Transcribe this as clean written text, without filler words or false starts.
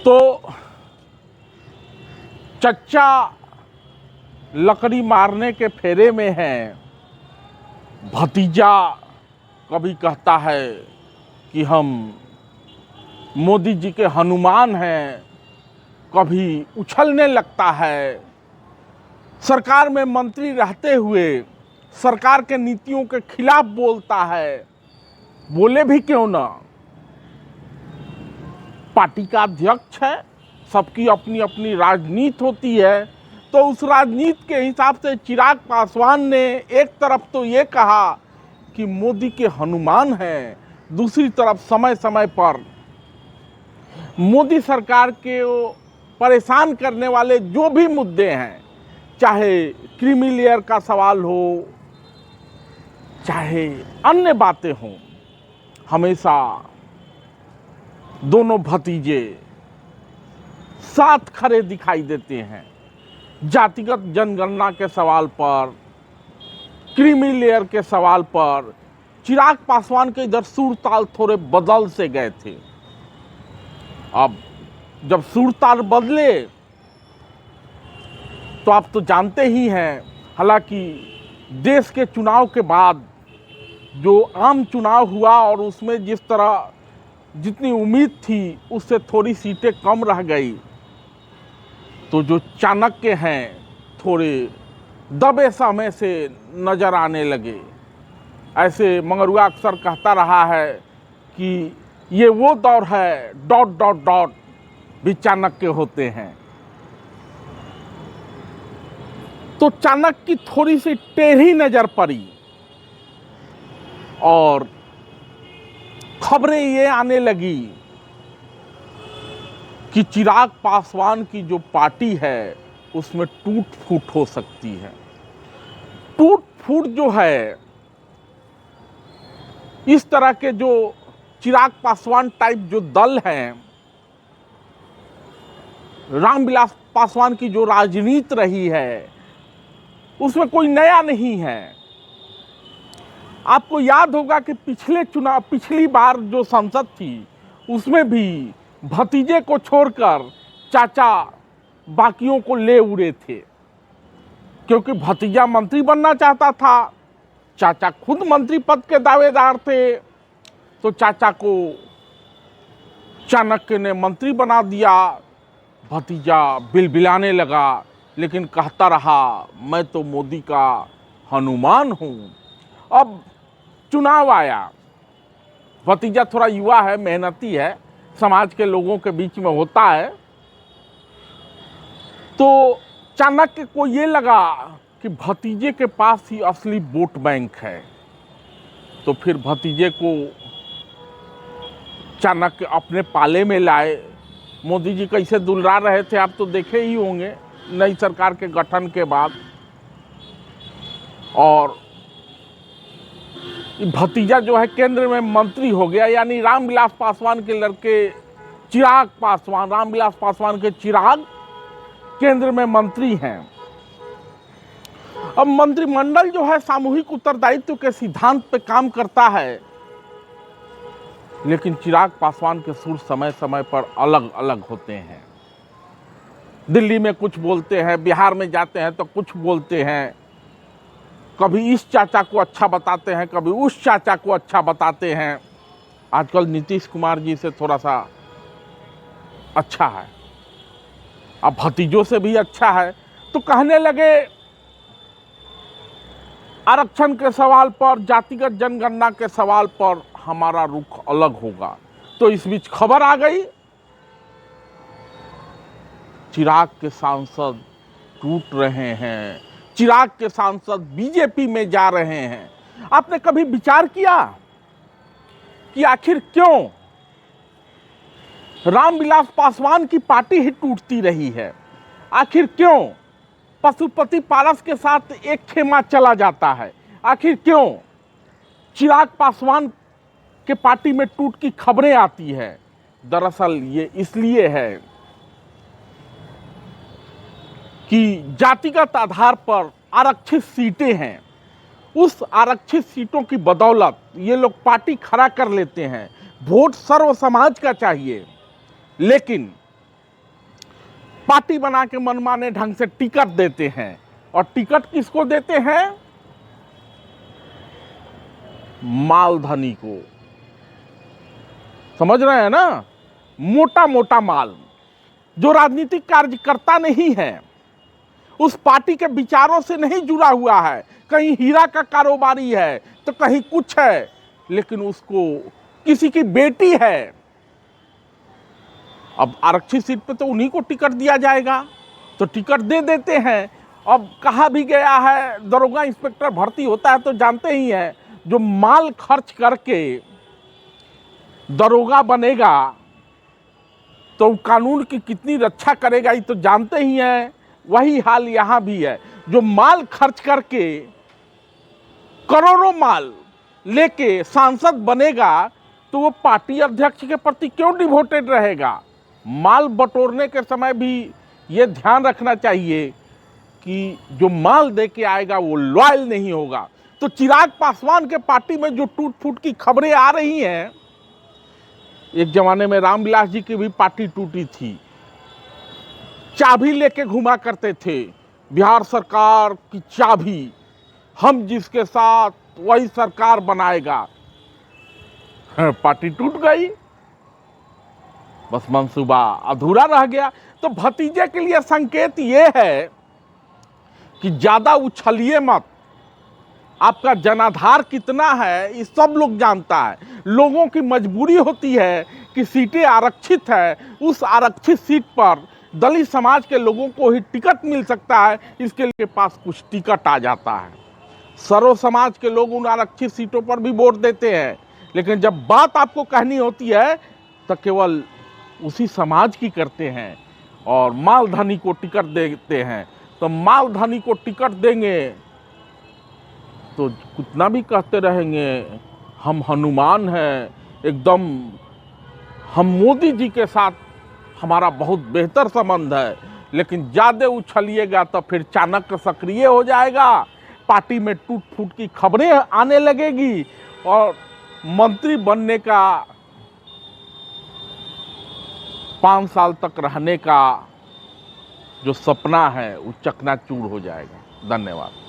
तो चच्चा लकड़ी मारने के फेरे में है। भतीजा कभी कहता है कि हम मोदी जी के हनुमान हैं, कभी उछलने लगता है। सरकार में मंत्री रहते हुए सरकार के नीतियों के खिलाफ बोलता है। बोले भी क्यों ना, पार्टी का अध्यक्ष है, सबकी अपनी अपनी राजनीति होती है। तो उस राजनीति के हिसाब से चिराग पासवान ने एक तरफ तो ये कहा कि मोदी के हनुमान हैं, दूसरी तरफ समय समय पर मोदी सरकार के परेशान करने वाले जो भी मुद्दे हैं, चाहे क्रीमी लेयर का सवाल हो, चाहे अन्य बातें हों, हमेशा दोनों भतीजे साथ खड़े दिखाई देते हैं। जातिगत जनगणना के सवाल पर, क्रीमी लेयर के सवाल पर चिराग पासवान के इधर सुर ताल थोड़े बदल से गए थे। अब जब सुर ताल बदले तो आप तो जानते ही हैं, हालांकि देश के चुनाव के बाद जो आम चुनाव हुआ और उसमें जिस तरह जितनी उम्मीद थी उससे थोड़ी सीटें कम रह गई, तो जो चाणक्य हैं थोड़े दबे समय से नजर आने लगे। ऐसे मंगरुआ अक्सर कहता रहा है कि ये वो दौर है डॉट डॉट डॉट भी चाणक्य होते हैं। तो चाणक्य की थोड़ी सी टेढ़ी नजर पड़ी और खबरें ये आने लगी कि चिराग पासवान की जो पार्टी है उसमें टूट फूट हो सकती है। टूट फूट जो है, इस तरह के जो चिराग पासवान टाइप जो दल हैं, रामविलास पासवान की जो राजनीति रही है उसमें कोई नया नहीं है। आपको याद होगा कि पिछली बार जो संसद थी उसमें भी भतीजे को छोड़कर चाचा बाकियों को ले उड़े थे, क्योंकि भतीजा मंत्री बनना चाहता था, चाचा खुद मंत्री पद के दावेदार थे। तो चाचा को चाणक्य ने मंत्री बना दिया। भतीजा बिलबिलाने लगा, लेकिन कहता रहा मैं तो मोदी का हनुमान हूं। अब चुनाव आया, भतीजा थोड़ा युवा है, मेहनती है, समाज के लोगों के बीच में होता है। तो चाणक्य को ये लगा कि भतीजे के पास ही असली वोट बैंक है। तो फिर भतीजे को चाणक्य अपने पाले में लाए। मोदी जी कैसे दुलरा रहे थे आप तो देखे ही होंगे नई सरकार के गठन के बाद। और भतीजा जो है केंद्र में मंत्री हो गया, यानी रामविलास पासवान के लड़के चिराग पासवान, रामविलास पासवान के चिराग केंद्र में मंत्री हैं। अब मंत्रिमंडल जो है सामूहिक उत्तरदायित्व के सिद्धांत पे काम करता है, लेकिन चिराग पासवान के सुर समय समय पर अलग अलग होते हैं। दिल्ली में कुछ बोलते हैं, बिहार में जाते हैं तो कुछ बोलते हैं, कभी इस चाचा को अच्छा बताते हैं, कभी उस चाचा को अच्छा बताते हैं। आजकल नीतीश कुमार जी से थोड़ा सा अच्छा है, अब भतीजों से भी अच्छा है। तो कहने लगे आरक्षण के सवाल पर, जातिगत जनगणना के सवाल पर हमारा रुख अलग होगा। तो इस बीच खबर आ गई, चिराग के सांसद टूट रहे हैं, चिराग के सांसद बीजेपी में जा रहे हैं। आपने कभी विचार किया कि आखिर क्यों रामविलास पासवान की पार्टी ही टूटती रही है? आखिर क्यों पशुपति पारस के साथ एक खेमा चला जाता है? आखिर क्यों चिराग पासवान के पार्टी में टूट की खबरें आती है? दरअसल ये इसलिए है कि जातिगत आधार पर आरक्षित सीटें हैं। उस आरक्षित सीटों की बदौलत ये लोग पार्टी खड़ा कर लेते हैं। वोट सर्व समाज का चाहिए, लेकिन पार्टी बना के मनमाने ढंग से टिकट देते हैं। और टिकट किसको देते हैं? मालधनी को। समझ रहे हैं ना? मोटा मोटा माल जो राजनीतिक कार्यकर्ता नहीं है, उस पार्टी के विचारों से नहीं जुड़ा हुआ है, कहीं हीरा का कारोबारी है तो कहीं कुछ है, लेकिन उसको किसी की बेटी है, अब आरक्षित सीट पे तो उन्हीं को टिकट दिया जाएगा, तो टिकट दे देते हैं। अब कहा भी गया है, दरोगा इंस्पेक्टर भर्ती होता है तो जानते ही हैं, जो माल खर्च करके दरोगा बनेगा तो कानून की कितनी रक्षा करेगा ये तो जानते ही हैं। वही हाल यहाँ भी है, जो माल खर्च करके करोड़ों माल लेके सांसद बनेगा तो वो पार्टी अध्यक्ष के प्रति क्यों डिवोटेड रहेगा? माल बटोरने के समय भी ये ध्यान रखना चाहिए कि जो माल दे के आएगा वो लॉयल नहीं होगा। तो चिराग पासवान के पार्टी में जो टूट फूट की खबरें आ रही हैं, एक जमाने में रामविलास जी की भी पार्टी टूटी थी, चाबी लेके घुमा करते थे, बिहार सरकार की चाबी, हम जिसके साथ वही सरकार बनाएगा। पार्टी टूट गई, बस मंसूबा अधूरा रह गया। तो भतीजे के लिए संकेत ये है कि ज्यादा उछलिए मत, आपका जनाधार कितना है ये सब लोग जानता है। लोगों की मजबूरी होती है कि सीटें आरक्षित है, उस आरक्षित सीट पर दलित समाज के लोगों को ही टिकट मिल सकता है, इसके लिए पास कुछ टिकट आ जाता है। सर्व समाज के लोग उन आरक्षित सीटों पर भी वोट देते हैं, लेकिन जब बात आपको कहनी होती है तो केवल उसी समाज की करते हैं और मालधनी को टिकट देते हैं। तो मालधनी को टिकट देंगे तो कितना भी कहते रहेंगे हम हनुमान हैं, एकदम हम मोदी जी के साथ हमारा बहुत बेहतर संबंध है, लेकिन ज़्यादा उछलिएगा तो फिर चाणक्य सक्रिय हो जाएगा, पार्टी में टूट फूट की खबरें आने लगेगी और मंत्री बनने का 5 साल तक रहने का जो सपना है वो चकनाचूर हो जाएगा। धन्यवाद।